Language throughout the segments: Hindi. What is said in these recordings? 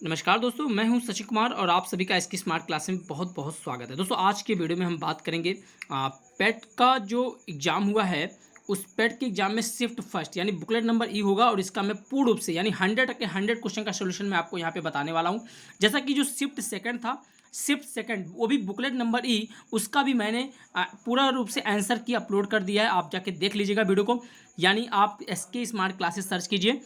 नमस्कार दोस्तों, मैं हूं शशि कुमार और आप सभी का इसकी स्मार्ट क्लास में बहुत बहुत स्वागत है। दोस्तों, आज के वीडियो में हम बात करेंगे पेट का जो एग्ज़ाम हुआ है, उस पेट के एग्ज़ाम में शिफ्ट फर्स्ट यानी बुकलेट नंबर ई होगा और इसका मैं पूर्ण रूप से यानी 100 के 100 क्वेश्चन का सोल्यूशन मैं आपको यहाँ पे बताने वाला हूँ। जैसा कि जो शिफ्ट सेकंड था, शिफ्ट सेकंड वो भी बुकलेट नंबर ई, उसका भी मैंने पूरा रूप से आंसर की अपलोड कर दिया है। आप जाके देख लीजिएगा वीडियो को, यानी आप एसके स्मार्ट क्लासेस सर्च कीजिए,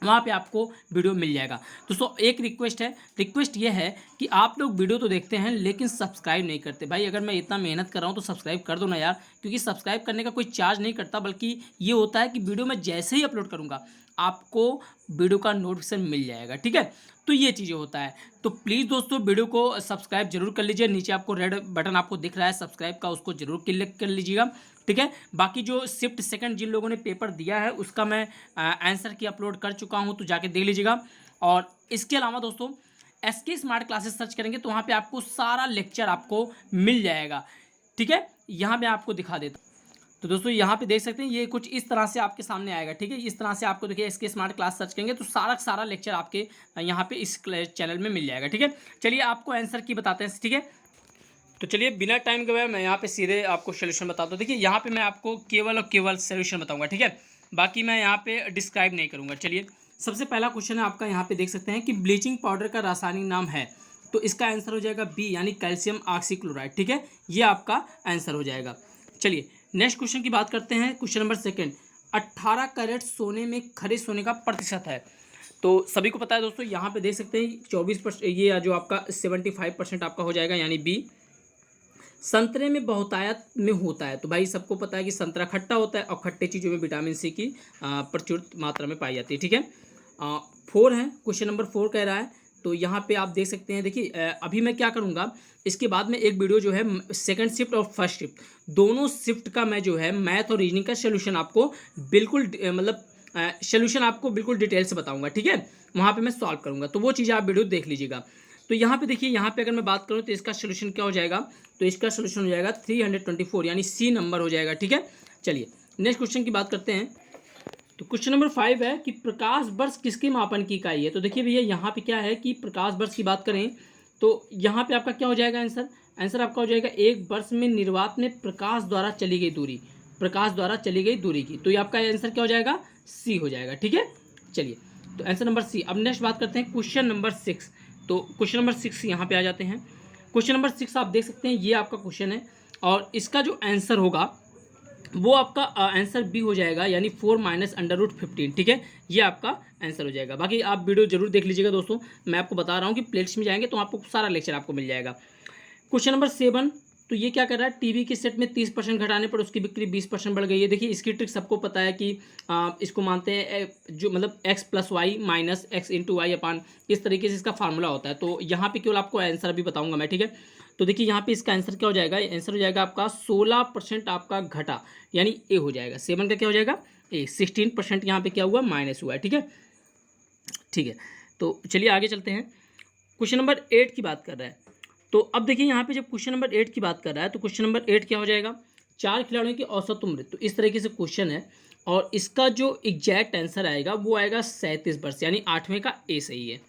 वहाँ पे आपको वीडियो मिल जाएगा। दोस्तों, एक रिक्वेस्ट ये है कि आप लोग वीडियो तो देखते हैं लेकिन सब्सक्राइब नहीं करते। भाई, अगर मैं इतना मेहनत कर रहा हूँ तो सब्सक्राइब कर दो ना यार, क्योंकि सब्सक्राइब करने का कोई चार्ज नहीं करता, बल्कि ये होता है कि वीडियो में जैसे ही अपलोड करूँगा आपको वीडियो का नोटिफिकेशन मिल जाएगा। ठीक है, तो ये चीज़ें होता है। तो प्लीज़ दोस्तों, वीडियो को सब्सक्राइब जरूर कर लीजिए। नीचे आपको रेड बटन आपको दिख रहा है सब्सक्राइब का, उसको जरूर क्लिक कर लीजिएगा। ठीक है, बाकी जो शिफ्ट सेकंड जिन लोगों ने पेपर दिया है उसका मैं आंसर की अपलोड कर चुका हूं, तो जाके देख लीजिएगा। और इसके अलावा दोस्तों, एसके स्मार्ट क्लासेस सर्च करेंगे तो वहां पे आपको सारा लेक्चर आपको मिल जाएगा। ठीक है, यहाँ मैं आपको दिखा देता हूँ। तो दोस्तों, यहाँ पे देख सकते हैं, ये कुछ इस तरह से आपके सामने आएगा। ठीक है, इस तरह से आपको देखिए एसके स्मार्ट क्लास सर्च करेंगे तो सारा लेक्चर आपके यहाँ पे इस चैनल में मिल जाएगा। ठीक है, चलिए आपको आंसर की बताते हैं। ठीक है, तो चलिए बिना टाइम गवाए मैं यहाँ पे सीधे आपको सोल्यूशन बताता हूँ। देखिए, यहाँ पे मैं आपको केवल और केवल सोल्यूशन बताऊंगा। ठीक है, बाकी मैं यहाँ पे डिस्क्राइब नहीं करूँगा। चलिए, सबसे पहला क्वेश्चन है आपका, यहाँ पे देख सकते हैं कि ब्लीचिंग पाउडर का रासायनिक नाम है, तो इसका आंसर हो जाएगा बी यानी कैल्शियम ऑक्सीक्लोराइड। ठीक है, ये आपका आंसर हो जाएगा। चलिए नेक्स्ट क्वेश्चन की बात करते हैं। क्वेश्चन नंबर सेकेंड, 18 कैरेट सोने में खरे सोने का प्रतिशत है। तो सभी को पता है दोस्तों, यहाँ पे देख सकते हैं 24%, ये जो आपका 75% आपका हो जाएगा यानी बी। संतरे में बहुतायत में होता है, तो भाई सबको पता है कि संतरा खट्टा होता है और खट्टे चीज़ों में विटामिन सी की प्रचुर मात्रा में पाई जाती है। ठीक है, 4 है, क्वेश्चन नंबर 4 कह रहा है। तो यहाँ पे आप देख सकते हैं, देखिए अभी मैं क्या करूँगा, इसके बाद में एक वीडियो जो है सेकंड शिफ्ट और फर्स्ट शिफ्ट दोनों शिफ्ट का मैं जो है मैथ और रीजनिंग का सोल्यूशन आपको बिल्कुल मतलब सोल्यूशन आपको बिल्कुल डिटेल से बताऊँगा। ठीक है, वहाँ पर मैं सॉल्व करूँगा, तो वो चीज़ें आप वीडियो देख लीजिएगा। तो यहाँ पे देखिए, यहाँ पे अगर मैं बात करूँ तो इसका सोल्यूशन क्या हो जाएगा, तो इसका सोल्यूशन हो जाएगा 324 यानी सी नंबर हो जाएगा। ठीक है, चलिए नेक्स्ट क्वेश्चन की बात करते हैं। तो क्वेश्चन नंबर 5 है कि प्रकाश वर्ष किसके मापन की इकाई है। तो देखिए भैया, यहाँ पे क्या है कि प्रकाश वर्ष की बात करें तो यहाँ पे आपका क्या हो जाएगा आंसर आपका हो जाएगा एक वर्ष में निर्वात में प्रकाश द्वारा चली गई दूरी, प्रकाश द्वारा चली गई दूरी की। तो ये आपका आंसर क्या हो जाएगा, सी हो जाएगा। ठीक है, चलिए तो आंसर नंबर सी। अब नेक्स्ट बात करते हैं क्वेश्चन नंबर 6। तो क्वेश्चन नंबर 6 यहाँ पे आ जाते हैं। क्वेश्चन नंबर 6 आप देख सकते हैं, ये आपका क्वेश्चन है और इसका जो आंसर होगा वो आपका आंसर बी हो जाएगा यानी 4 माइनस √15। ठीक है, ये आपका आंसर हो जाएगा। बाकी आप वीडियो जरूर देख लीजिएगा दोस्तों, मैं आपको बता रहा हूँ कि प्लेलिस्ट में जाएंगे तो आपको सारा लेक्चर आपको मिल जाएगा। क्वेश्चन नंबर 7, तो ये क्या कर रहा है, टीवी के सेट में 30% घटाने पर उसकी बिक्री 20% बढ़ गई है। देखिए इसकी ट्रिक सबको पता है कि इसको मानते हैं जो मतलब x + y - x × y अपान, इस तरीके से इसका फार्मूला होता है। तो यहाँ पे केवल आपको आंसर अभी बताऊंगा मैं। ठीक है, तो देखिए यहाँ पे इसका आंसर क्या हो जाएगा, आंसर हो जाएगा आपका 16% आपका घटा यानी ए हो जाएगा। 7 का क्या हो जाएगा ए, 16% यहाँ पे क्या हुआ माइनस हुआ है। ठीक है, ठीक है, तो चलिए आगे चलते हैं। क्वेश्चन नंबर 8 की बात कर रहा है। तो अब देखिए यहाँ पे जब क्वेश्चन नंबर 8 की बात कर रहा है तो क्वेश्चन नंबर 8 क्या हो जाएगा, 4 खिलाड़ियों की औसत उम्र, तो इस तरीके से क्वेश्चन है और इसका जो एग्जैक्ट आंसर आएगा वो आएगा 37 वर्ष यानी 8वें का ए सही है।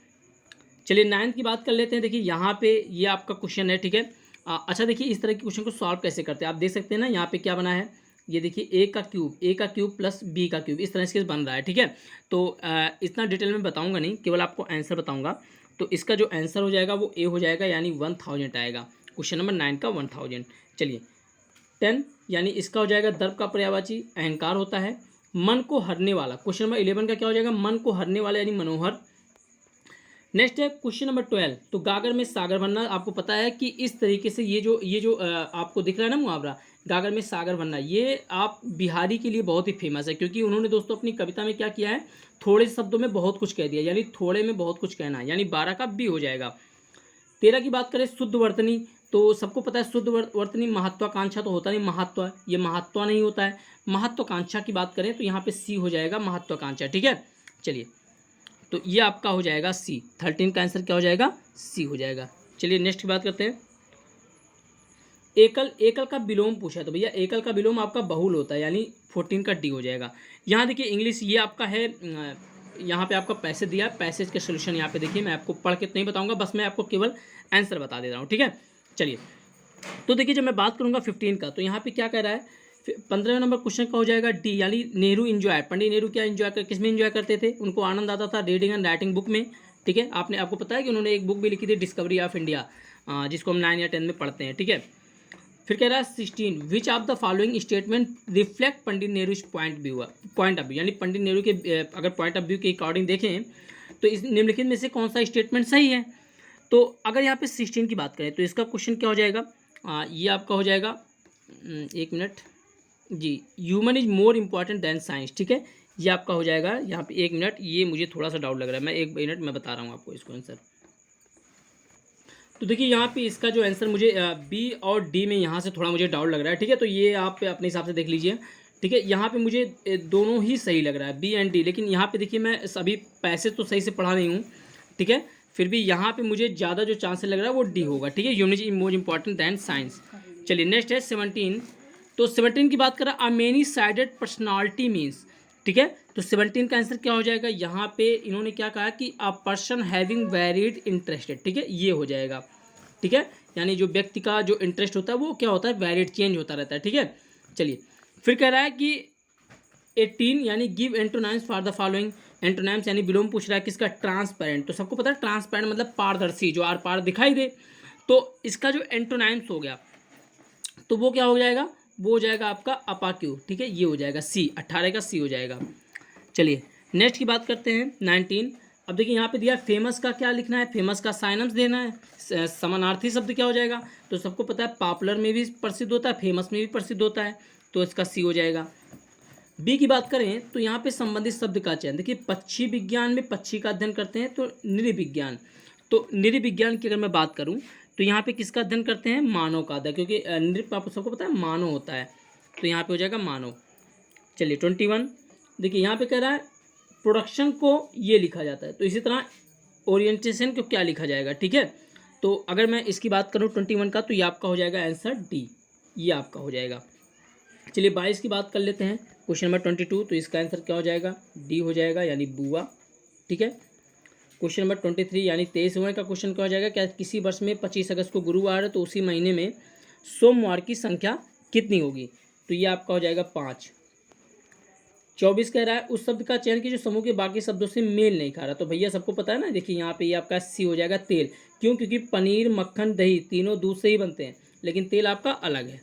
चलिए 9 की बात कर लेते हैं। देखिए यहाँ पे ये आपका क्वेश्चन है। ठीक है, अच्छा देखिए इस तरह के क्वेश्चन को सॉल्व कैसे करते हैं, आप देख सकते हैं ना, यहाँ पे क्या बना है, ये देखिए ए का क्यूब प्लस बी का क्यूब, इस तरह से बन रहा है। ठीक है, तो इतना डिटेल में बताऊंगा नहीं, केवल आपको आंसर बताऊंगा। तो इसका जो आंसर हो जाएगा वो ए हो जाएगा यानी 1000 आएगा। क्वेश्चन नंबर 9 का 1000। चलिए 10 यानी इसका हो जाएगा दर्प का पर्यायवाची अहंकार होता है। मन को हरने वाला, क्वेश्चन नंबर 11 का क्या हो जाएगा, मन को हरने वाला यानी मनोहर। नेक्स्ट है क्वेश्चन नंबर 12, तो गागर में सागर बनना, आपको पता है कि इस तरीके से ये जो आपको दिख रहा है ना मुहावरा, गागर में सागर बनना, ये आप बिहारी के लिए बहुत ही फेमस है, क्योंकि उन्होंने दोस्तों अपनी कविता में क्या किया है, थोड़े शब्दों में बहुत कुछ कह दिया, यानी थोड़े में बहुत कुछ कहना, यानी 12 का बी हो जाएगा। 13 की बात करें शुद्ध वर्तनी, तो सबको पता है शुद्ध वर्तनी महत्वाकांक्षा तो होता नहीं, महत्व, ये महत्व नहीं होता है। महत्वाकांक्षा की बात करें तो यहाँ पे सी हो जाएगा महत्वाकांक्षा। ठीक है, चलिए तो ये आपका हो जाएगा सी, 13 का आंसर क्या हो जाएगा, सी हो जाएगा। चलिए नेक्स्ट की बात करते हैं। एकल का विलोम पूछा, तो भैया एकल का विलोम आपका बहुल होता है यानी 14 का डी हो जाएगा। यहाँ देखिए इंग्लिश, ये आपका है यहाँ पे आपका पैसेज दिया है, पैसेज के सोल्यूशन यहाँ पे देखिए, मैं आपको पढ़ के तो नहीं बताऊंगा, बस मैं आपको केवल आंसर बता दे रहा हूँ, ठीक है। चलिए, तो देखिए जब मैं बात करूंगा 15 का, तो यहाँ पे क्या कह रहा है, 15 नंबर क्वेश्चन का हो जाएगा डी, यानी नेहरू इंजॉय, पंडित नेहरू क्या इंजॉय कर, किस में इंजॉय करते थे, उनको आनंद आता था रीडिंग एंड राइटिंग बुक में, ठीक है। आपको पता है कि उन्होंने एक बुक भी लिखी थी डिस्कवरी ऑफ इंडिया, जिसको हम 9 या 10 में पढ़ते हैं, ठीक है। फिर कह रहा है 16, which of the following statement reflect Pandit Nehru point of view, यानी पंडित नेहरू के अगर पॉइंट ऑफ व्यू के अकॉर्डिंग देखें तो इस निम्नलिखित में से कौन सा स्टेटमेंट सही है। तो अगर यहाँ पे 16 की बात करें तो इसका क्वेश्चन क्या हो जाएगा, ये आपका हो जाएगा, एक मिनट जी, human is more important than science, ठीक है। ये आपका हो जाएगा यहाँ पे, एक मिनट, ये मुझे थोड़ा सा डाउट लग रहा है, मैं एक मिनट में बता रहा हूँ आपको इसको आंसर। तो देखिए यहाँ पे इसका जो आंसर मुझे बी और डी में यहाँ से थोड़ा मुझे डाउट लग रहा है, ठीक है। तो ये आप अपने हिसाब से देख लीजिए, ठीक है। यहाँ पे मुझे दोनों ही सही लग रहा है, बी एंड डी, लेकिन यहाँ पे देखिए मैं अभी पैसे तो सही से पढ़ा नहीं हूँ, ठीक है। फिर भी यहाँ पे मुझे ज़्यादा जो चांसेस लग रहा है वो डी होगा, ठीक है। Human is more important than science. चलिए नेक्स्ट है 17। तो 17 की बात करें, a many sided personality means, ठीक है। तो 17 का आंसर क्या हो जाएगा, यहाँ पे इन्होंने क्या कहा कि a person having varied interested, ठीक है, ये हो जाएगा, ठीक है। यानी जो व्यक्ति का जो इंटरेस्ट होता है वो क्या होता है, वेरिड, चेंज होता रहता है, ठीक है। चलिए, फिर कह रहा है कि 18, यानी गिव एंटोनाइम्स फॉर द फॉलोइंग, एंटोनाइम्स यानी विलोम पूछ रहा है किसका, ट्रांसपेरेंट। तो सबको पता है ट्रांसपेरेंट मतलब पारदर्शी, जो आर पार दिखाई दे। तो इसका जो एंटोनाइम्स हो गया तो वो क्या हो जाएगा, वो हो जाएगा आपका अपाक्यू, ठीक है। ये हो जाएगा सी, 18 का सी हो जाएगा। चलिए नेक्स्ट की बात करते हैं 19। अब देखिए यहाँ पे दिया फेमस का क्या लिखना है, फेमस का साइनम्स देना है, समानार्थी शब्द क्या हो जाएगा, तो सबको पता है पॉपुलर में भी प्रसिद्ध होता है, फेमस में भी प्रसिद्ध होता है, तो इसका सी हो जाएगा। बी की बात करें तो यहाँ पे संबंधित शब्द का चयन, देखिए पक्षी विज्ञान में पक्षी का अध्ययन करते हैं, तो नृविज्ञान, तो नृविज्ञान की अगर मैं बात करूँ तो यहाँ पे किसका अध्ययन करते हैं, मानव का अध्ययन, क्योंकि नृ आपको सबको पता है मानव होता है, तो यहाँ पे हो जाएगा मानव। चलिए 21, देखिए यहाँ पे कह रहा है प्रोडक्शन को ये लिखा जाता है, तो इसी तरह ओरिएंटेशन को क्या लिखा जाएगा, ठीक है। तो अगर मैं इसकी बात करूँ 21 का, तो ये आपका हो जाएगा आंसर डी, ये आपका हो जाएगा। चलिए 22 की बात कर लेते हैं, क्वेश्चन नंबर 22, तो इसका आंसर क्या हो जाएगा, डी हो जाएगा, यानी बुआ, ठीक है। क्वेश्चन नंबर 23, यानी 23वें का क्वेश्चन क्या हो जाएगा, क्या किसी वर्ष में 25 अगस्त को गुरुवार है तो उसी महीने में सोमवार की संख्या कितनी होगी, तो ये आपका हो जाएगा 5। 24 कह रहा है उस शब्द का चयन की जो समूह के बाकी शब्दों से मेल नहीं खा रहा, तो भैया सबको पता है ना, देखिए यहाँ पे ये आपका सी हो जाएगा तेल, क्यों, क्योंकि पनीर, मक्खन, दही तीनों दूध से ही बनते हैं, लेकिन तेल आपका अलग है।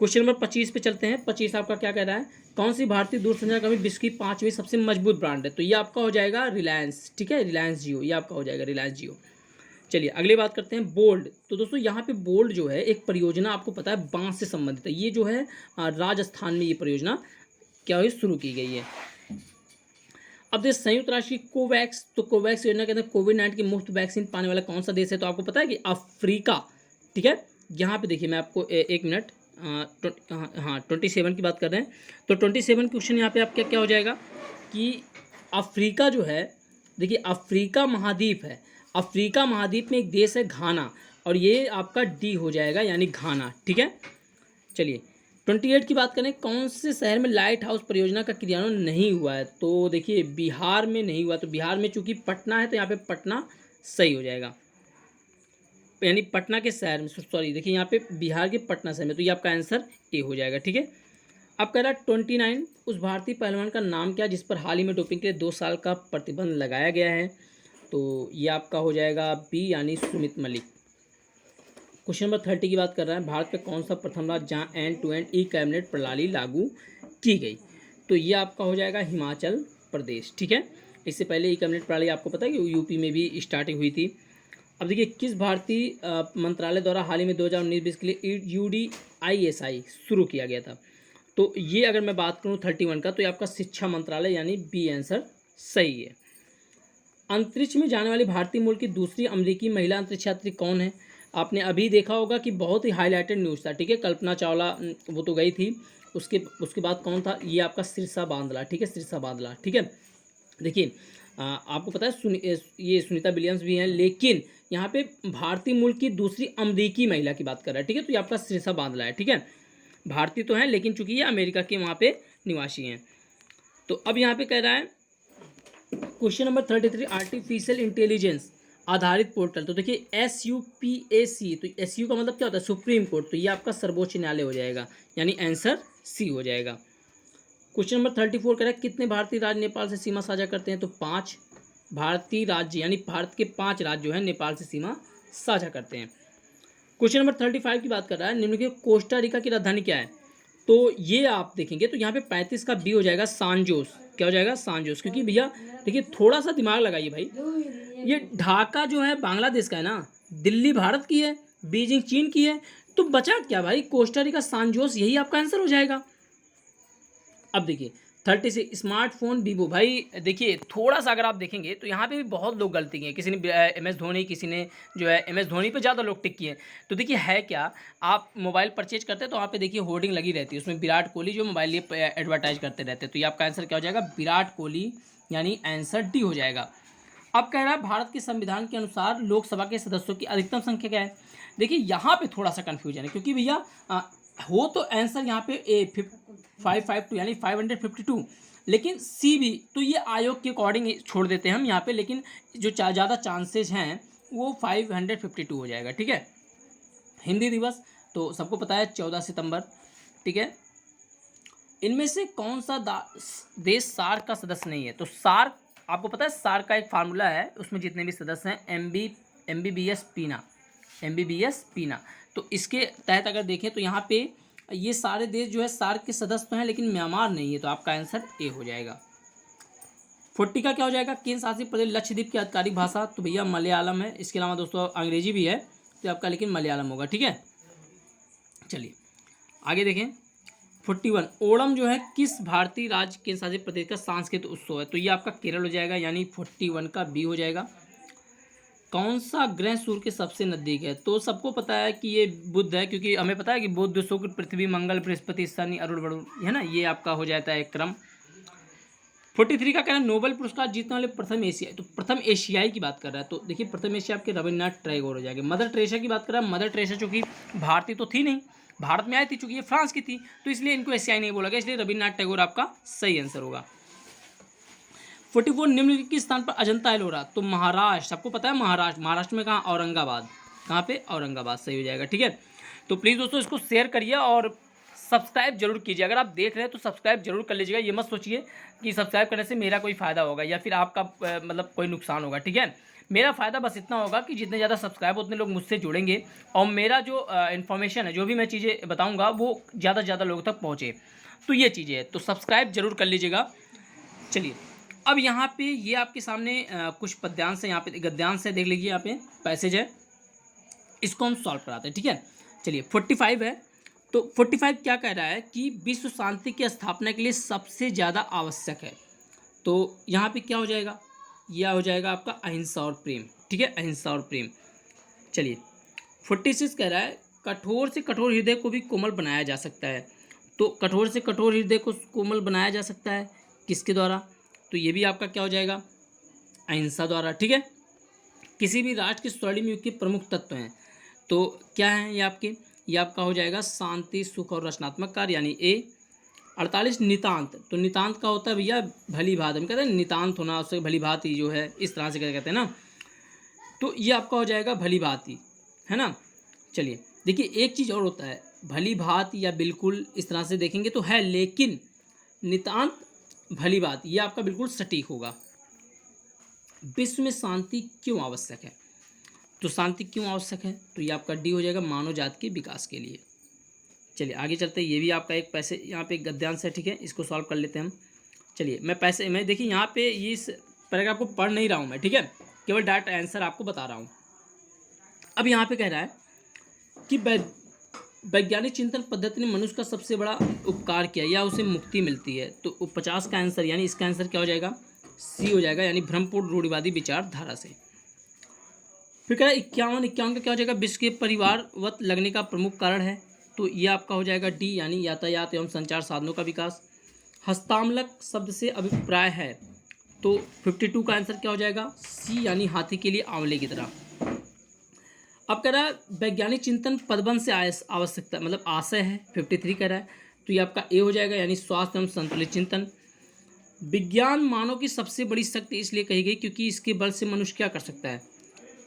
क्वेश्चन नंबर 25 पे चलते हैं। 25 आपका क्या कह रहा है, कौन सी भारतीय दूरसंचार कंपनी विश्व की 5वीं सबसे मजबूत ब्रांड है, तो ये आपका हो जाएगा रिलायंस, ठीक है, रिलायंस जियो, ये आपका हो जाएगा रिलायंस जियो। चलिए अगली बात करते हैं बोल्ड। तो दोस्तों यहाँ पे बोल्ड जो है एक परियोजना, आपको पता है बांस से संबंधित है, ये जो है राजस्थान में ये परियोजना क्या हुई, शुरू की गई है। अब देखिए संयुक्त राष्ट्र की कोवैक्स, तो कोवैक्स योजना के अंदर कोविड-19 की मुफ्त वैक्सीन पाने वाला कौन सा देश है, तो आपको पता है कि अफ्रीका, ठीक है। यहाँ पे देखिए मैं आपको एक मिनट, हाँ 27 की बात कर रहे हैं, तो 27 क्वेश्चन यहाँ पे आपका क्या हो जाएगा कि अफ्रीका जो है, देखिए अफ्रीका महाद्वीप है, अफ्रीका महाद्वीप में एक देश है घाना, और ये आपका डी हो जाएगा, यानी घाना, ठीक है। चलिए 28 की बात करें, कौन से शहर में लाइट हाउस परियोजना का क्रियान्वयन नहीं हुआ है, तो देखिए बिहार में नहीं हुआ, तो बिहार में चूंकि पटना है तो यहाँ पे पटना सही हो जाएगा, यानी पटना के शहर में, सॉरी देखिए यहाँ पे बिहार के पटना शहर में, तो ये आपका आंसर ए हो जाएगा, ठीक है। अब कह रहा है 29, उस भारतीय पहलवान का नाम क्या जिस पर हाल ही में डोपिंग के लिए 2 साल का प्रतिबंध लगाया गया है, तो ये आपका हो जाएगा बी, यानी सुमित मलिक। क्वेश्चन नंबर 30 की बात कर रहा है, भारत में कौन सा प्रथम राज्य जहाँ end to end E cabinet प्रणाली लागू की गई, तो ये आपका हो जाएगा हिमाचल प्रदेश, ठीक है। इससे पहले ई कैबिनेट प्रणाली आपको पता है कि यूपी में भी स्टार्टिंग हुई थी। अब देखिए किस भारतीय मंत्रालय द्वारा हाल ही में 2019-20 के लिए UDISI शुरू किया गया था, तो ये अगर मैं बात करूँ 31 का, तो ये आपका शिक्षा मंत्रालय, यानी बी आंसर सही है। अंतरिक्ष में जाने वाली भारतीय मूल की दूसरी अमेरिकी महिला अंतरिक्ष यात्री कौन है, आपने अभी देखा होगा कि बहुत ही हाईलाइटेड न्यूज़ था, ठीक है, कल्पना चावला वो तो गई थी, उसके बाद कौन था, ये आपका सिरसा बांदला, ठीक है, सिरसा बांदला, ठीक है। देखिए आपको पता है ये सुनीता विलियम्स भी हैं, लेकिन यहाँ पे भारतीय मूल की दूसरी अमेरिकी महिला की बात कर रहा है, ठीक है, तो ये आपका सिरसा बांदला है, ठीक है। भारतीय तो हैं लेकिन चूंकि ये अमेरिका के वहाँ पे निवासी हैं। तो अब यहाँ पे कह रहा है क्वेश्चन नंबर 33, आर्टिफिशियल इंटेलिजेंस आधारित पोर्टल। तो देखिए SUPAC, तो SU का मतलब क्या होता है? Supreme court. तो ये आपका सर्वोच्च न्यायालय हो जाएगा, यानी आंसर सी हो जाएगा। क्वेश्चन नंबर 34 कह रहा है कितने भारतीय राज्य नेपाल से सीमा साझा करते हैं? तो 5 भारतीय राज्य, यानी भारत के 5 राज्य जो है नेपाल से सीमा साझा करते हैं। क्वेश्चन नंबर 35 की बात कर रहा है, निम्नलिखित कोस्टा रिका की राजधानी क्या है? तो ये आप देखेंगे तो यहाँ पे 35 का बी हो जाएगा, सांजोस। क्या हो जाएगा? सांजोस। क्योंकि भैया देखिए थोड़ा सा दिमाग लगाइए भाई, ये ढाका जो है बांग्लादेश का है ना, दिल्ली भारत की है, बीजिंग चीन की है, तो बचा क्या भाई? कोस्टा रिका, सांजोस, यही आपका आंसर हो जाएगा। अब देखिए 36 स्मार्टफोन वीवो। भाई देखिए थोड़ा सा अगर आप देखेंगे तो यहाँ पे भी बहुत लोग गलती किए। किसी ने MS धोनी, किसी ने जो है MS धोनी पे ज़्यादा लोग टिक किए। तो देखिए है क्या, आप मोबाइल परचेज करते हैं तो वहाँ पे देखिए होर्डिंग लगी रहती है, उसमें विराट कोहली जो मोबाइल लिए एडवर्टाइज करते रहते हैं। तो ये आपका आंसर क्या हो जाएगा? विराट कोहली, यानी आंसर डी हो जाएगा। अब कह रहा है भारत के संविधान के अनुसार लोकसभा के सदस्यों की अधिकतम संख्या क्या है? देखिए यहाँ पे थोड़ा सा कन्फ्यूजन है, क्योंकि भैया हो तो आंसर यहाँ पे ए 552 यानी 552, लेकिन सी भी, तो ये आयोग के अकॉर्डिंग छोड़ देते हैं हम यहाँ पे, लेकिन जो ज़्यादा चांसेस हैं वो 552 हो जाएगा। ठीक है। हिंदी दिवस तो सबको पता है 14 सितंबर। ठीक है। इनमें से कौन सा देश सार्क का सदस्य नहीं है? तो सार्क, आपको पता है सार्क का एक फार्मूला है, उसमें जितने भी सदस्य हैं MBBS पीना, MBBS पीना। तो इसके तहत अगर देखें तो यहाँ पे ये सारे देश जो है सार्क के सदस्य तो हैं, लेकिन म्यांमार नहीं है। तो आपका आंसर ए हो जाएगा। 40 का क्या हो जाएगा? केंद्र शासित प्रदेश लक्षद्वीप की आधिकारिक भाषा। तो भैया मलयालम है, इसके अलावा दोस्तों अंग्रेजी भी है, तो आपका लेकिन मलयालम होगा। ठीक है। चलिए आगे देखें। 41 ओणम जो है किस भारतीय राज्य केंद्र शासित प्रदेश का सांस्कृतिक उत्सव है? तो ये आपका केरल हो जाएगा, यानी 41 का बी हो जाएगा। कौन सा ग्रह सूर्य के सबसे नजदीक है? तो सबको पता है कि ये बुध है, क्योंकि हमें पता है कि बुध, शुक्र, पृथ्वी, मंगल, बृहस्पति, शनि, अरुण, वरुण, है ना, ये आपका हो जाता है एक क्रम। 43 का कहना है नोबेल पुरस्कार जीतने वाले प्रथम एशियाई। तो प्रथम एशियाई की बात कर रहा है, तो देखिए प्रथम एशिया आपके रविन्द्रनाथ टैगोर हो जाएंगे। मदर टेरेसा की बात कर रहा है, मदर टेरेसा चूंकि भारतीय तो थी नहीं, भारत में आई थी, चूंकि ये फ्रांस की थी, तो इसलिए इनको एशियाई नहीं बोला गया, इसलिए रविन्द्रनाथ टैगोर आपका सही आंसर होगा। 44 निम्नलिखित किस स्थान पर अजंता एलोरा? तो महाराष्ट्र, सबको पता है महाराष्ट्र, महाराष्ट्र में कहाँ? औरंगाबाद। कहाँ पे? औरंगाबाद, सही हो जाएगा। ठीक है। तो प्लीज़ दोस्तों इसको शेयर करिए और सब्सक्राइब जरूर कीजिए। अगर आप देख रहे हैं तो सब्सक्राइब जरूर कर लीजिएगा। ये मत सोचिए कि सब्सक्राइब करने से मेरा कोई फ़ायदा होगा या फिर आपका मतलब कोई नुकसान होगा। ठीक है। मेरा फ़ायदा बस इतना होगा कि जितने ज़्यादा सब्सक्राइब उतने लोग मुझसे जुड़ेंगे और मेरा जो इन्फॉर्मेशन है, जो भी मैं चीज़ें बताऊँगा, वो ज़्यादा से ज़्यादा लोगों तक पहुँचे। तो ये चीज़ें हैं, तो सब्सक्राइब जरूर कर लीजिएगा। चलिए अब यहाँ पे ये आपके सामने कुछ पद्यांश है, यहाँ पे गद्यांश है, देख लीजिए यहाँ पे पैसेज है, इसको हम सॉल्व कराते हैं। ठीक है। चलिए 45 है। तो 45 क्या कह रहा है कि विश्व शांति की स्थापना के लिए सबसे ज़्यादा आवश्यक है। तो यहाँ पे क्या हो जाएगा? यह हो जाएगा आपका अहिंसा और प्रेम। ठीक है, अहिंसा और प्रेम। चलिए 46 कह रहा है कठोर से कठोर हृदय को भी कोमल बनाया जा सकता है। तो कठोर से कठोर हृदय को कोमल बनाया जा सकता है किसके द्वारा? तो ये भी आपका क्या हो जाएगा? अहिंसा द्वारा। ठीक है। किसी भी राष्ट्र के स्वर्णिम युग के प्रमुख तत्व हैं, तो क्या है ये आपका हो जाएगा शांति, सुख और रचनात्मक कार्य, यानी ए। 48 नितांत। तो नितांत का होता है भैया भली भात, हम कहते हैं नितांत होना, उससे भली भांति जो है, इस तरह से कहते हैं ना, तो ये आपका हो जाएगा भली भांति, है ना। चलिए देखिए एक चीज़ और होता है, भली भांति या बिल्कुल इस तरह से देखेंगे तो है, लेकिन नितांत भली बात ये आपका बिल्कुल सटीक होगा। विश्व में शांति क्यों आवश्यक है? तो शांति क्यों आवश्यक है? तो ये आपका डी हो जाएगा, मानव जाति के विकास के लिए। चलिए आगे चलते हैं। ये भी आपका एक पैसे यहाँ पे एक गद्यांश है। ठीक है, इसको सॉल्व कर लेते हैं हम। चलिए मैं देखिए यहाँ पे ये इस पैराग्राफ को पढ़ नहीं रहा हूँ मैं, ठीक है, केवल डायरेक्ट आंसर आपको बता रहा हूँ। अब यहाँ पे कह रहा है कि वैज्ञानिक चिंतन पद्धति ने मनुष्य का सबसे बड़ा उपकार किया या उसे मुक्ति मिलती है। तो 50 का आंसर, यानी इसका आंसर क्या हो जाएगा? सी हो जाएगा, यानी भ्रमपूर्ण रूढ़िवादी विचारधारा से। फिर कह रहा है 51 का क्या हो जाएगा? विश्व के परिवारवत लगने का प्रमुख कारण है। तो ये आपका हो जाएगा डी, यानी यातायात एवं संचार साधनों का विकास। हस्तामलक शब्द से अभिप्राय है, तो 52 का आंसर क्या हो जाएगा? सी, यानी हाथी के लिए आंवले की तरह। अब कह रहा है वैज्ञानिक चिंतन पदबंध से आवश्यकता आशय है, 53 कह रहा है, तो ये आपका ए हो जाएगा, यानी स्वास्थ्य एवं संतुलित चिंतन। विज्ञान मानव की सबसे बड़ी शक्ति इसलिए कही गई क्योंकि इसके बल से मनुष्य क्या कर सकता है।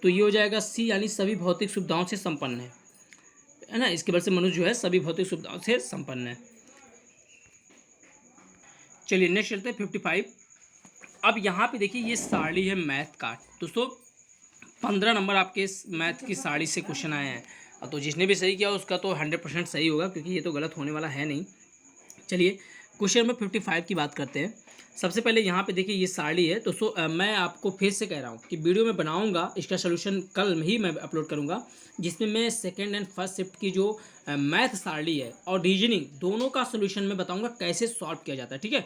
तो ये हो जाएगा सी, यानी सभी भौतिक सुविधाओं से संपन्न है ना। इसके बल से मनुष्य जो है सभी भौतिक सुविधाओं से संपन्न है। चलिए नेक्स्ट चलते हैं 55। अब यहाँ पे देखिए ये सारणी है मैथ का। दोस्तों 15 नंबर आपके मैथ की सारणी से क्वेश्चन आए हैं, तो जिसने भी सही किया उसका तो 100% सही होगा, क्योंकि ये तो गलत होने वाला है नहीं। चलिए क्वेश्चन नंबर 55 की बात करते हैं। सबसे पहले यहाँ पे देखिए ये सारणी है दोस्तों। मैं आपको फिर से कह रहा हूँ कि वीडियो में बनाऊंगा, इसका सोल्यूशन कल ही मैं अपलोड करूँगा, जिसमें मैं सेकेंड एंड फर्स्ट शिफ्ट की जो मैथ सारणी है और रीजनिंग दोनों का सोल्यूशन मैं बताऊँगा कैसे सॉल्व किया जाता है, ठीक है।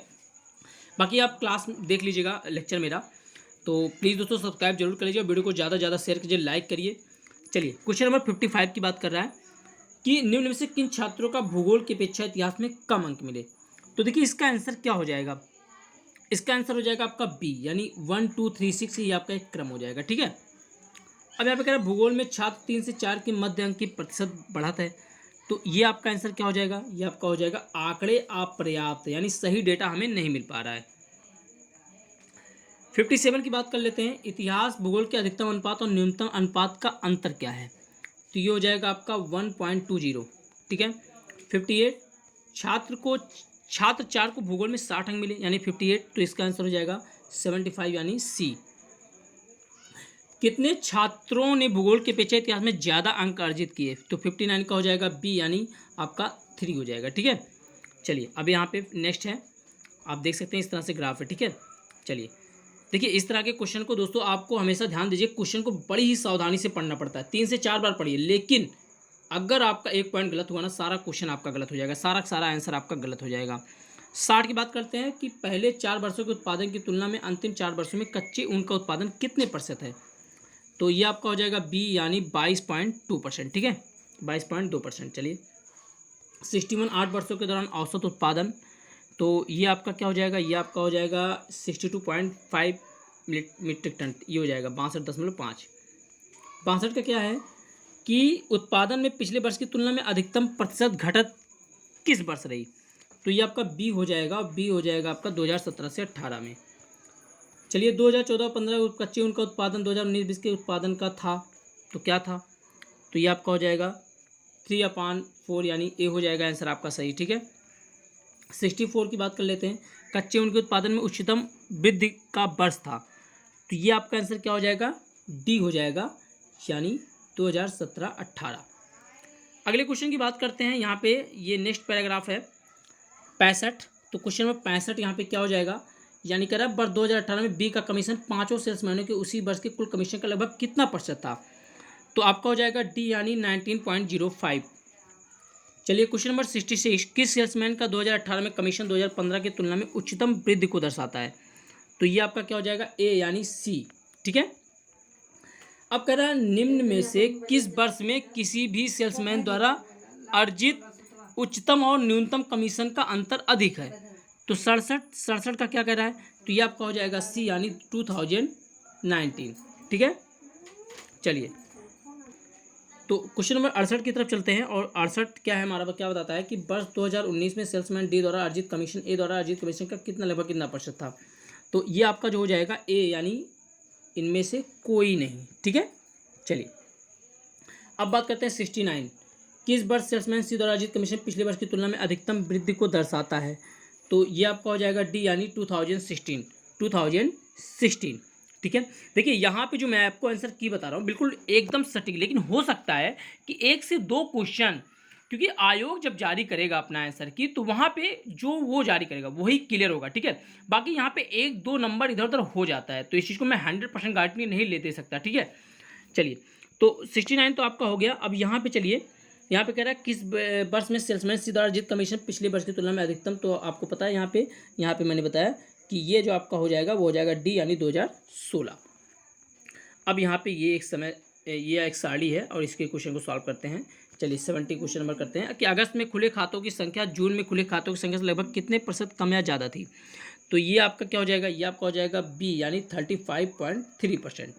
बाकी आप क्लास देख लीजिएगा लेक्चर मेरा, तो प्लीज़ दोस्तों सब्सक्राइब जरूर कर लीजिए, वीडियो को ज़्यादा से ज़्यादा शेयर कीजिए, लाइक करिए। चलिए क्वेश्चन नंबर 55 की बात कर रहा है कि निम्न में से किन छात्रों का भूगोल की अपेक्षा इतिहास में कम अंक मिले। तो देखिए इसका आंसर क्या हो जाएगा। इसका आंसर हो जाएगा आपका बी, यानी 1 2 3 6 ये आपका एक क्रम हो जाएगा, ठीक है। अब यहाँ पे कह रहा है भूगोल में छात्र 3 से 4 के मध्य अंक की प्रतिशत बढ़ाता है, तो ये आपका आंसर क्या हो जाएगा। ये आपका हो जाएगा आंकड़े अपर्याप्त, यानी सही डेटा हमें नहीं मिल पा रहा है। 57 की बात कर लेते हैं। इतिहास भूगोल के अधिकतम अनुपात और न्यूनतम अनुपात का अंतर क्या है। तो ये हो जाएगा आपका 1.20, ठीक है। 58 छात्र 4 को भूगोल में 60 अंक मिले, यानी 58, तो इसका आंसर हो जाएगा 75, यानी सी। कितने छात्रों ने भूगोल के अपेक्षा इतिहास में ज़्यादा अंक अर्जित किए। तो 59 का हो जाएगा बी, यानी आपका 3 हो जाएगा, ठीक है। चलिए अब यहाँ पे नेक्स्ट है, आप देख सकते हैं इस तरह से ग्राफ है, ठीक है। चलिए देखिए इस तरह के क्वेश्चन को दोस्तों आपको हमेशा ध्यान दीजिए, क्वेश्चन को बड़ी ही सावधानी से पढ़ना पड़ता है, 3 से 4 बार पढ़िए, लेकिन अगर आपका एक पॉइंट गलत हुआ ना, सारा क्वेश्चन आपका गलत हो जाएगा, सारा आंसर आपका गलत हो जाएगा। 60 की बात करते हैं कि पहले 4 वर्षों के उत्पादन की तुलना में अंतिम 4 वर्षों में कच्चे ऊन का उत्पादन कितने प्रतिशत है। तो ये आपका हो जाएगा बी, यानी 22.2%, ठीक है, 22.2%। चलिए 61 8 वर्षों के दौरान औसत उत्पादन, तो ये आपका क्या हो जाएगा। ये आपका हो जाएगा 62.5 मीट्रिक टन, ये हो जाएगा 62.5। 62 का क्या है कि उत्पादन में पिछले वर्ष की तुलना में अधिकतम प्रतिशत घटत किस वर्ष रही। तो ये आपका बी हो जाएगा, बी हो जाएगा आपका 2017 से 18 में। चलिए 2014-15 कच्चे ऊन का उत्पादन 2019-20 के उत्पादन का था, तो क्या था। तो ये आपका हो जाएगा 3/4, यानी ए हो जाएगा आंसर आपका सही, ठीक है। 64 की बात कर लेते हैं। कच्चे ऊन के उत्पादन में उच्चतम वृद्धि का वर्ष था, तो ये आपका आंसर क्या हो जाएगा, डी हो जाएगा, यानी 2017-18। अगले क्वेश्चन की बात करते हैं। यहाँ पे ये नेक्स्ट पैराग्राफ है 65। तो क्वेश्चन नंबर 65 यहाँ पे क्या हो जाएगा, यानी कह रहा है वर्ष 2018 में बी का कमीशन 5 सेल्समैनों के उसी वर्ष के कुल कमीशन का लगभग कितना प्रतिशत था। तो आपका हो जाएगा डी, यानी 19.05। चलिए क्वेश्चन नंबर 66, किस सेल्समैन का 2018 में कमीशन 2015 की तुलना में उच्चतम वृद्धि को दर्शाता है। तो ये आपका क्या हो जाएगा, ए, यानी सी, ठीक है। अब कह रहा है निम्न में से किस वर्ष में किसी भी सेल्समैन द्वारा अर्जित उच्चतम और न्यूनतम कमीशन का अंतर अधिक है। तो 67 का क्या कह रहा है। तो ये आपका हो जाएगा सी, यानी 2019, ठीक है। चलिए तो क्वेश्चन नंबर 68 की तरफ चलते हैं। और 68 क्या है हमारा, क्या बताता है कि वर्ष 2019 में सेल्समैन डी द्वारा अर्जित कमीशन ए द्वारा अर्जित कमीशन का लगभग कितना प्रतिशत था। तो ये आपका जो हो जाएगा ए, यानी इनमें से कोई नहीं, ठीक है। चलिए अब बात करते हैं 69, किस वर्ष सेल्समैन सी द्वारा अर्जित कमीशन पिछले वर्ष की तुलना में अधिकतम वृद्धि को दर्शाता है। तो ये आपका हो जाएगा डी, यानी 2016, ठीक है। देखिए यहाँ पे जो मैं आपको आंसर की बता रहा हूँ बिल्कुल एकदम सटीक, लेकिन हो सकता है कि 1 से 2 क्वेश्चन, क्योंकि आयोग जब जारी करेगा अपना आंसर की तो वहाँ पे जो वो जारी करेगा वही क्लियर होगा, ठीक है। बाकी यहाँ पे 1-2 नंबर इधर उधर हो जाता है, तो इस चीज़ को मैं 100% गारंटी नहीं ले दे सकता, ठीक है। चलिए तो 69 तो आपका हो गया। अब यहाँ पे चलिए, यहाँ पे कह रहा है किस वर्ष में सेल्समैन सी द्वारा अर्जित कमीशन पिछले वर्ष की तुलना में अधिकतम। तो आपको पता है यहाँ पे मैंने बताया कि ये जो आपका हो जाएगा वो हो जाएगा डी, यानी 2016। अब यहाँ पे ये एक सारणी है और इसके क्वेश्चन को सॉल्व करते हैं। चलिए 70 क्वेश्चन नंबर करते हैं कि अगस्त में खुले खातों की संख्या जून में खुले खातों की संख्या से लगभग कितने प्रतिशत कम या ज़्यादा थी। तो ये आपका क्या हो जाएगा, ये आपका हो जाएगा बी, यानी 35.3%।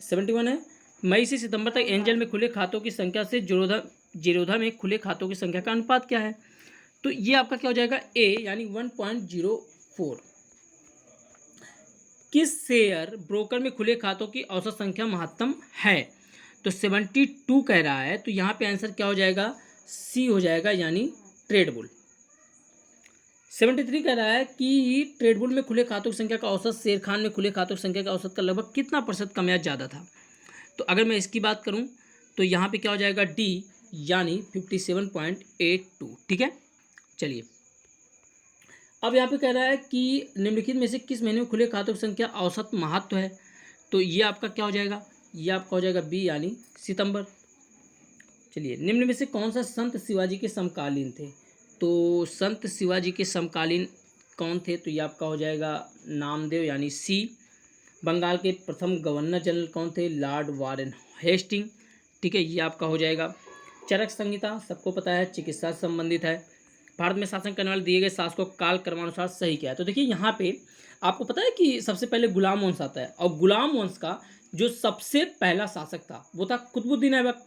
71 है, मई से सितंबर तक एंजल में खुले खातों की संख्या से जीरोधा में खुले खातों की संख्या का अनुपात क्या है। तो ये आपका क्या हो जाएगा ए, यानी 1.0 4। किस शेयर ब्रोकर में खुले खातों की औसत संख्या महत्तम है? तो 72 कह रहा है, तो यहाँ पे आंसर क्या हो जाएगा? सी हो जाएगा, यानी ट्रेडबुल। 73 कह रहा है कि ट्रेडबुल में खुले खातों की संख्या का औसत शेर खान में खुले खातों की संख्या का औसत का लगभग कितना प्रतिशत कम या ज़्यादा था? तो अगर मैं इसकी बात करूं तो यहाँ पे क्या हो जाएगा? डी, यानी 57.82। ठीक है, चलिए अब यहाँ पे कह रहा है कि निम्नलिखित में से किस महीने में खुले खातों की संख्या औसत महत्व है? तो ये आपका क्या हो जाएगा? ये आपका हो जाएगा बी, यानी सितंबर। चलिए, निम्न में से कौन सा संत शिवाजी के समकालीन थे? तो संत शिवाजी के समकालीन कौन थे? तो ये आपका हो जाएगा नामदेव, यानी सी। बंगाल के प्रथम गवर्नर जनरल कौन थे? लॉर्ड वारेन हेस्टिंग। ठीक है, ये आपका हो जाएगा। चरक संहिता सबको पता है, चिकित्सा से संबंधित है। भारत में शासन करने वाले दिए गए शासकों का काल क्रमानुसार सही क्या है? तो देखिए यहाँ पे आपको पता है कि सबसे पहले गुलाम वंश आता है, और गुलाम वंश का जो सबसे पहला शासक था वो था कुतुबुद्दीन ऐबक।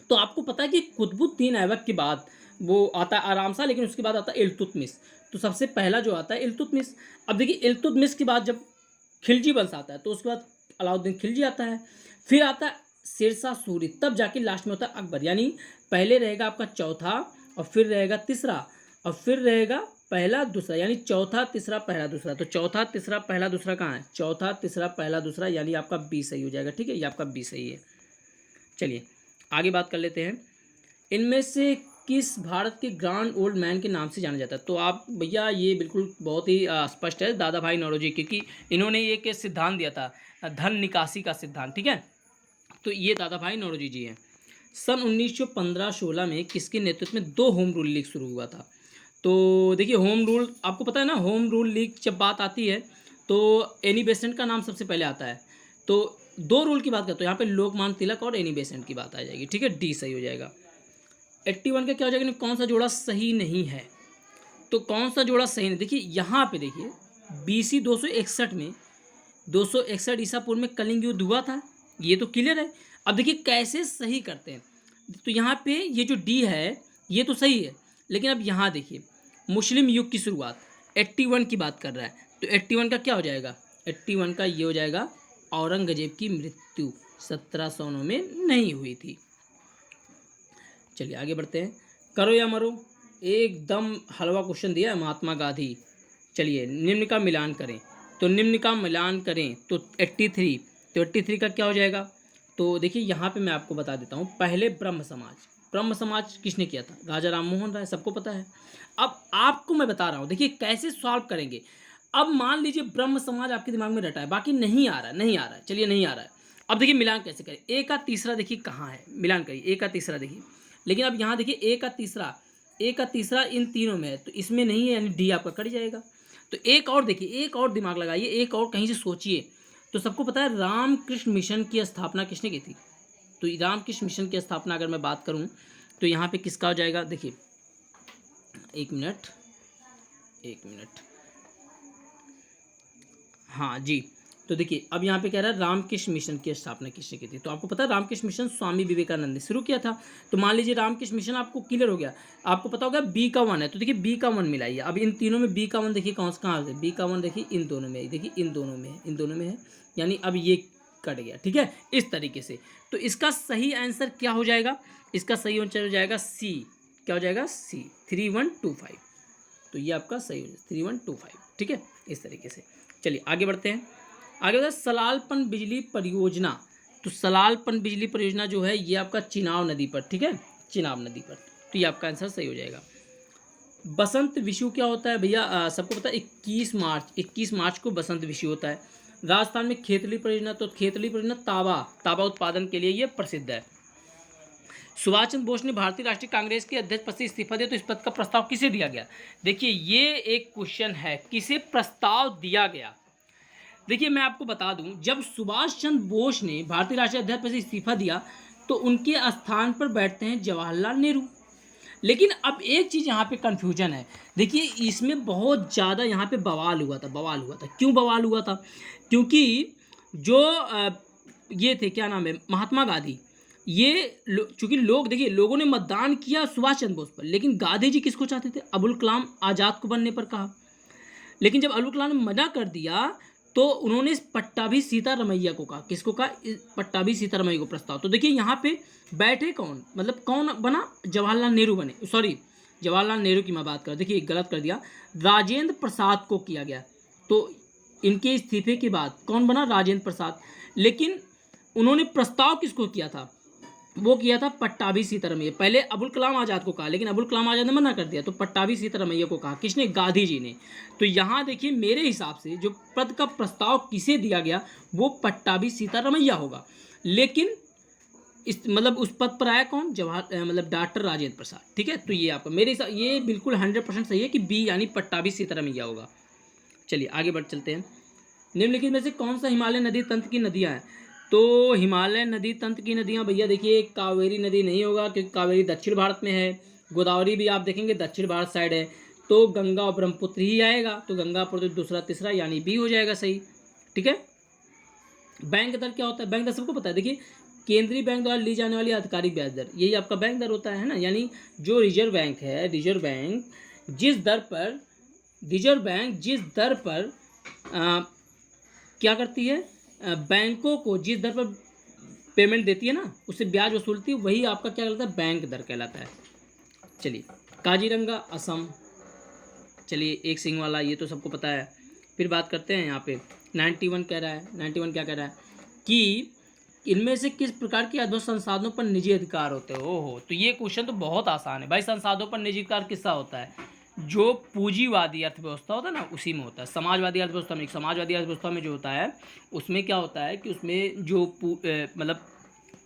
तो आपको पता है कि कुतुबुद्दीन ऐबक के बाद वो आता है आराम सा, लेकिन उसके बाद आता है इल्तुतमिश। तो सबसे पहला जो आता है इल्तुतमिश। अब देखिए इल्तुतमिश के बाद जब खिलजी वंश आता है, तो उसके बाद अलाउद्दीन खिलजी आता है, फिर आता है शेरशाह सूरी, तब जाके लास्ट में होता है अकबर। यानी पहले रहेगा आपका चौथा, और फिर रहेगा तीसरा, और फिर रहेगा पहला दूसरा, यानी चौथा तीसरा पहला दूसरा। तो चौथा तीसरा पहला दूसरा कहाँ है? चौथा तीसरा पहला दूसरा, यानी आपका बी सही हो जाएगा। ठीक है, ये आपका बी सही है। चलिए आगे बात कर लेते हैं। इनमें से किस भारत के ग्रांड ओल्ड मैन के नाम से जाना जाता है? तो आप भैया ये बिल्कुल बहुत ही स्पष्ट है, दादा भाई नौरोजी, क्योंकि इन्होंने एक सिद्धांत दिया था, धन निकासी का सिद्धांत। ठीक है, तो ये दादा भाई नौरोजी जी हैं। सन 1915-16 में किसके नेतृत्व में 2 होम रूल लीग शुरू हुआ था? तो देखिए होम रूल आपको पता है ना, होम रूल लीग जब बात आती है तो एनी बेसेंट का नाम सबसे पहले आता है। तो 2 रूल की बात करते हैं यहाँ पे, लोकमान्य तिलक और एनी बेसेंट की बात आ जाएगी। ठीक है, डी सही हो जाएगा। 81 का क्या हो जाएगा? कौन सा जोड़ा सही नहीं है? तो कौन सा जोड़ा सही नहीं? देखिए यहाँ पे देखिए BC 261 में 261 ईसा पूर्व में कलिंग युद्ध हुआ था, ये तो क्लियर है। अब देखिए कैसे सही करते हैं। तो यहाँ पे ये जो डी है ये तो सही है, लेकिन अब यहाँ देखिए मुस्लिम युग की शुरुआत 81 की बात कर रहा है, तो 81 का क्या हो जाएगा? 81 का ये हो जाएगा औरंगजेब की मृत्यु 1709 में नहीं हुई थी। चलिए आगे बढ़ते हैं। करो या मरो, एकदम हलवा क्वेश्चन दिया है महात्मा गांधी। चलिए निम्न का मिलान करें, तो निम्न का मिलान करें तो 83, तो 83 का क्या हो जाएगा? तो देखिए यहाँ पे मैं आपको बता देता हूँ। पहले ब्रह्म समाज किसने किया था? राजा राम मोहन राय, सबको पता है। अब आपको मैं बता रहा हूँ, देखिए कैसे सॉल्व करेंगे। अब मान लीजिए ब्रह्म समाज आपके दिमाग में रटा है, बाकी नहीं आ रहा है, चलिए नहीं आ रहा है। अब देखिए मिलान कैसे करें? ए का तीसरा देखिए कहाँ है, मिलान करिए। ए का तीसरा देखिए, लेकिन अब यहाँ देखिए ए का तीसरा इन तीनों में है, तो इसमें नहीं है, यानी डी आपका कट जाएगा। तो एक और देखिए, एक और दिमाग लगाइए, एक और कहीं से सोचिए। तो सबको पता है रामकृष्ण मिशन की स्थापना किसने की थी? तो रामकृष्ण मिशन की स्थापना अगर मैं बात करूं तो यहाँ पे किसका हो जाएगा? देखिए एक मिनट, हाँ जी। तो देखिए अब यहाँ पे कह रहा है रामकृष्ण मिशन की स्थापना किसने की थी? तो आपको पता है रामकृष्ण मिशन स्वामी विवेकानंद ने शुरू किया था। तो मान लीजिए रामकृष्ण मिशन आपको क्लियर हो गया, आपको पता होगा बी का 1 है, तो देखिए बी का 1 मिलाइए। अब इन तीनों में बी का 1 देखिए कहाँ से? बी का 1 देखिए इन दोनों में, देखिए इन दोनों में है, यानी अब ये कट गया। ठीक है, इस तरीके से। तो इसका सही आंसर क्या हो जाएगा? इसका सही आंसर हो जाएगा सी। क्या हो जाएगा? सी, 3125। तो ये आपका सही हो जाएगा 3125। ठीक है, इस तरीके से। चलिए आगे बढ़ते हैं। आगे बढ़ते हैं सलालपन बिजली परियोजना। तो सलालपन बिजली परियोजना जो है ये आपका चिनाब नदी पर, ठीक है, चिनाब नदी पर। तो ये आपका आंसर सही हो जाएगा। बसंत विषु क्या होता है भैया? सबको पता है 21 मार्च को बसंत विषु होता है। राजस्थान में खेतली परियोजना, तो खेतली परियोजना तांबा उत्पादन के लिए ये प्रसिद्ध है। सुभाष चंद्र बोस ने भारतीय राष्ट्रीय कांग्रेस के अध्यक्ष पद से इस्तीफा दिया, तो इस पद का प्रस्ताव किसे दिया गया? देखिए ये एक क्वेश्चन है, किसे प्रस्ताव दिया गया? देखिए मैं आपको बता दूं, जब सुभाष चंद्र बोस ने भारतीय राष्ट्रीय अध्यक्ष पद से इस्तीफा दिया तो उनके स्थान पर बैठते हैं जवाहरलाल नेहरू। लेकिन अब एक चीज़ यहाँ पे कन्फ्यूजन है। देखिए इसमें बहुत ज़्यादा यहाँ पे बवाल हुआ था। क्यों बवाल हुआ था? क्योंकि जो ये थे, क्या नाम है, महात्मा गांधी, ये चूंकि लोग, देखिए लोगों ने मतदान किया सुभाष चंद्र बोस पर, लेकिन गांधी जी किसको चाहते थे? अबुल कलाम आज़ाद को बनने पर कहा। लेकिन जब अब्दुल कलाम ने मना कर दिया तो उन्होंने इस पट्टाभी सीतारमैया को कहा, किसको कहा? पट्टाभी सीतारमैया को प्रस्ताव। तो देखिए यहाँ पे बैठे कौन, मतलब कौन बना? जवाहरलाल नेहरू बने, सॉरी जवाहरलाल नेहरू की मैं बात कर, देखिए गलत कर दिया, राजेंद्र प्रसाद को किया गया। तो इनके इस्तीफे के बाद कौन बना? राजेंद्र प्रसाद। लेकिन उन्होंने प्रस्ताव किसको किया था? वो किया था पट्टाभी सीतारमैया। पहले अबुल कलाम आज़ाद को कहा, लेकिन अबुल कलाम आज़ाद ने मना कर दिया, तो पट्टाभी सीतारमैया को कहा। किसने? गांधी जी ने। तो यहाँ देखिए मेरे हिसाब से जो पद का प्रस्ताव किसे दिया गया वो पट्टाभी सीतारमैया होगा। लेकिन इस मतलब उस पद पर आया कौन? मतलब डॉक्टर राजेंद्र प्रसाद। ठीक है, तो ये आपका मेरे हिसाब ये बिल्कुल 100% सही है कि बी यानी पट्टाभी सीतारमैया होगा। चलिए आगे बढ़ चलते हैं। निम्नलिखित में से कौन सा हिमालय नदी तंत्र की नदियाँ हैं? तो हिमालय नदी तंत्र की नदियाँ भैया देखिए कावेरी नदी नहीं होगा, क्योंकि कावेरी दक्षिण भारत में है। गोदावरी भी आप देखेंगे दक्षिण भारत साइड है। तो गंगा और ब्रह्मपुत्र ही आएगा, तो गंगा पर दूसरा तीसरा यानी बी हो जाएगा सही। ठीक है। बैंक दर क्या होता है? बैंक दर सबको पता है। देखिए केंद्रीय बैंक द्वारा ली जाने वाली आधिकारिक ब्याज दर, यही आपका बैंक दर होता है ना। यानी जो रिजर्व बैंक है, रिजर्व बैंक जिस दर पर क्या करती है? बैंकों को जिस दर पर पेमेंट देती है ना, उससे ब्याज वसूलती है, वही आपका क्या कहलाता है? बैंक दर कहलाता है। चलिए काजीरंगा असम, चलिए एक सिंह वाला, ये तो सबको पता है। फिर बात करते हैं यहाँ पे 91 कह रहा है, 91 क्या कह रहा है कि इनमें से किस प्रकार के अधोसंसाधनों संसाधनों पर निजी अधिकार होते हैं? ओहो, तो ये क्वेश्चन तो बहुत आसान है भाई। संसाधनों पर निजी अधिकार किसका होता है? जो पूंजीवादी अर्थव्यवस्था होता है ना, उसी में होता है। समाजवादी अर्थव्यवस्था में जो होता है उसमें क्या होता है कि उसमें जो मतलब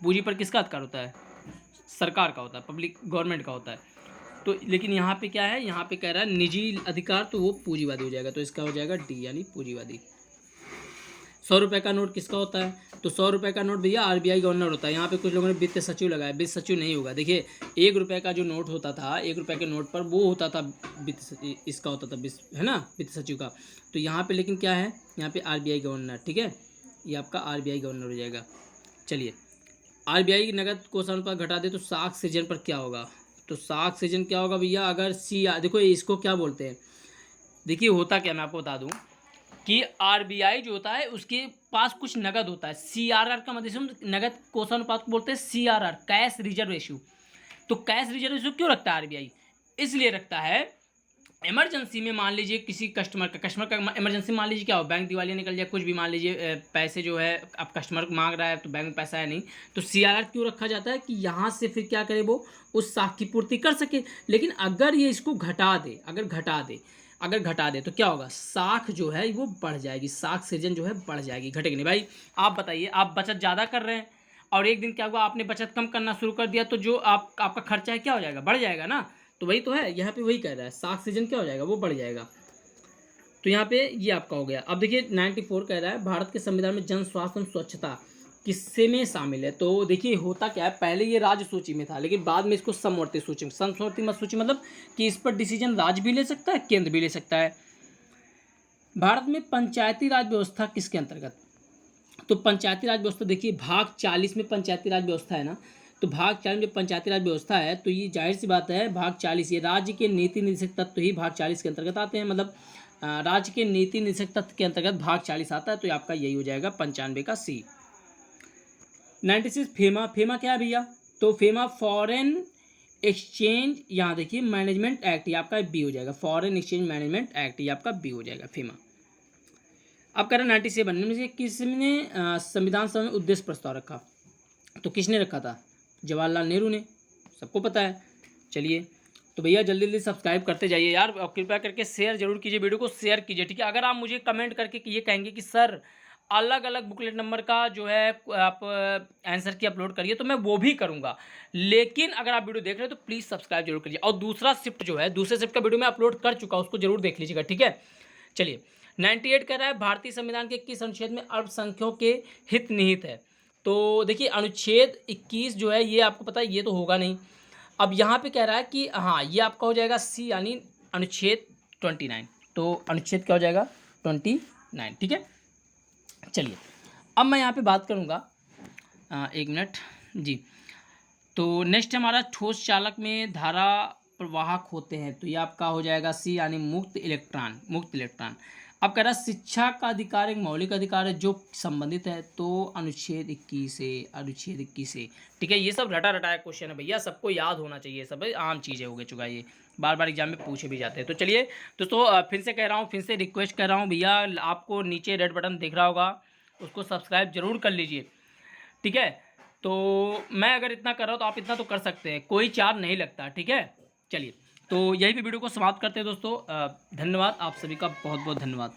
पूंजी पर किसका अधिकार होता है? सरकार का होता है, पब्लिक गवर्नमेंट का होता है। तो लेकिन यहाँ पे क्या है? यहाँ पे कह रहा है निजी अधिकार, तो वो पूंजीवादी हो जाएगा, तो इसका हो जाएगा डी यानी पूंजीवादी। 100 रुपये का नोट किसका होता है? तो 100 रुपये का नोट भैया आरबीआई गवर्नर होता है। यहाँ पे कुछ लोगों ने वित्त सचिव लगाया, वित्त सचिव नहीं होगा। देखिए 1 रुपये का जो नोट होता था, 1 रुपये के नोट पर वो होता था इसका होता था है ना, वित्त सचिव का। तो यहाँ पे लेकिन क्या है? यहाँ पे आरबीआई गवर्नर। ठीक है, ये आपका आरबीआई गवर्नर हो जाएगा। चलिए आरबीआई की नगद कोषानुपात घटा दे तो साख सृजन पर क्या होगा? तो साख सृजन क्या होगा भैया? अगर देखो इसको क्या बोलते हैं, देखिए होता क्या, मैं आपको बता दूं कि आरबीआई जो होता है उसके पास कुछ नगद होता है। सीआरआर का मतलब नगद कोषानुपात को बोलते हैं सीआरआर, कैश रिजर्व रेशियो। तो कैश रिजर्व रेशियो क्यों रखता है आरबीआई? इसलिए रखता है इमरजेंसी में, मान लीजिए किसी कस्टमर का इमरजेंसी, मान लीजिए क्या हो, बैंक दिवालिया निकल जाए, कुछ भी, मान लीजिए पैसे जो है अब कस्टमर मांग रहा है तो बैंक में पैसा है नहीं, तो सीआरआर क्यों रखा जाता है कि यहाँ से फिर क्या करे, वो उस साख की पूर्ति कर सके। लेकिन अगर ये इसको घटा दे, अगर घटा दे तो क्या होगा? साख जो है वो बढ़ जाएगी, साख सृजन जो है बढ़ जाएगी, घटेगी नहीं। भाई आप बताइए, आप बचत ज़्यादा कर रहे हैं और एक दिन क्या हुआ, आपने बचत कम करना शुरू कर दिया, तो जो आपका खर्चा है क्या हो जाएगा? बढ़ जाएगा ना। तो वही तो है, यहाँ पे वही कह रहा है, साख सीजन क्या हो जाएगा? वो बढ़ जाएगा। तो यहाँ पे ये आपका हो गया। अब देखिए 94 कह रहा है भारत के संविधान में जन स्वास्थ्य एवं स्वच्छता किससे में शामिल है? तो देखिए होता क्या है, पहले ये राज्य सूची में था, लेकिन बाद में इसको समवर्ती सूची में, समवर्ती मत सूची मतलब कि इस पर डिसीजन राज्य भी ले सकता है, केंद्र भी ले सकता है। भारत में पंचायती राज व्यवस्था किसके अंतर्गत? तो पंचायती राज व्यवस्था देखिए भाग 40 में पंचायती राज व्यवस्था है ना, तो भाग 40 में पंचायती राज व्यवस्था है, तो ये जाहिर सी बात है भाग 40 ये राज्य के नीति निर्देशक तत्व ही भाग 40 के अंतर्गत आते हैं। मतलब राज्य के नीति निर्देशक तत्व के अंतर्गत भाग 40 आता है, तो ये आपका यही हो जाएगा 95 का सी। 96 फेमा क्या है भैया? तो फेमा फॉरेन एक्सचेंज, यहाँ देखिए मैनेजमेंट एक्ट, ये आपका बी हो जाएगा, फॉरेन एक्सचेंज मैनेजमेंट एक्ट, ये आपका बी हो जाएगा फेमा। अब कह रहे 97 में से किसने संविधान सभा में उद्देश्य प्रस्ताव रखा? तो किसने रखा था? जवाहरलाल नेहरू ने, सबको पता है। चलिए तो भैया जल्दी जल्दी सब्सक्राइब करते जाइए यार, और कृपया करके शेयर जरूर कीजिए, वीडियो को शेयर कीजिए। ठीक है, अगर आप मुझे कमेंट करके ये कहेंगे कि सर अलग अलग बुकलेट नंबर का जो है आप आंसर की अपलोड करिए, तो मैं वो भी करूँगा। लेकिन अगर आप वीडियो देख रहे हो तो प्लीज़ सब्सक्राइब जरूर करिए। और दूसरा शिफ्ट जो है, दूसरे शिफ्ट का वीडियो मैं अपलोड कर चुका हूँ, उसको जरूर देख लीजिएगा। ठीक है, चलिए 98 कह रहा है भारतीय संविधान के किस अनुच्छेद में अल्पसंख्यकों के हित निहित है? तो देखिए अनुच्छेद 21 जो है, ये आपको पता है ये तो होगा नहीं। अब यहाँ पे कह रहा है कि हाँ ये आपका हो जाएगा सी यानी अनुच्छेद 29। तो अनुच्छेद क्या हो जाएगा? 29। ठीक है, चलिए अब मैं यहाँ पे बात करूँगा, एक मिनट जी। तो नेक्स्ट हमारा ठोस चालक में धारा प्रवाहक होते हैं, तो ये आपका हो जाएगा सी यानी मुक्त इलेक्ट्रॉन, मुक्त इलेक्ट्रॉन। अब कह रहा है शिक्षा का अधिकार एक मौलिक अधिकार है जो संबंधित है, तो अनुच्छेद 21 से, अनुच्छेद 21 से। ठीक है, ये सब रटा रटाया क्वेश्चन है भैया, सबको याद होना चाहिए, सब आम चीज़ें हो गए चुका ये, बार बार एग्जाम में पूछे भी जाते हैं। तो चलिए दोस्तों, फिर से कह रहा हूँ, फिर से रिक्वेस्ट कर रहा हूँ भैया, आपको नीचे रेड बटन दिख रहा होगा, उसको सब्सक्राइब जरूर कर लीजिए। ठीक है, तो मैं अगर इतना कर रहा हूँ तो आप इतना तो कर सकते हैं, कोई चार्ज नहीं लगता। ठीक है, चलिए तो यही भी वीडियो को समाप्त करते हैं दोस्तों। धन्यवाद, आप सभी का बहुत बहुत धन्यवाद।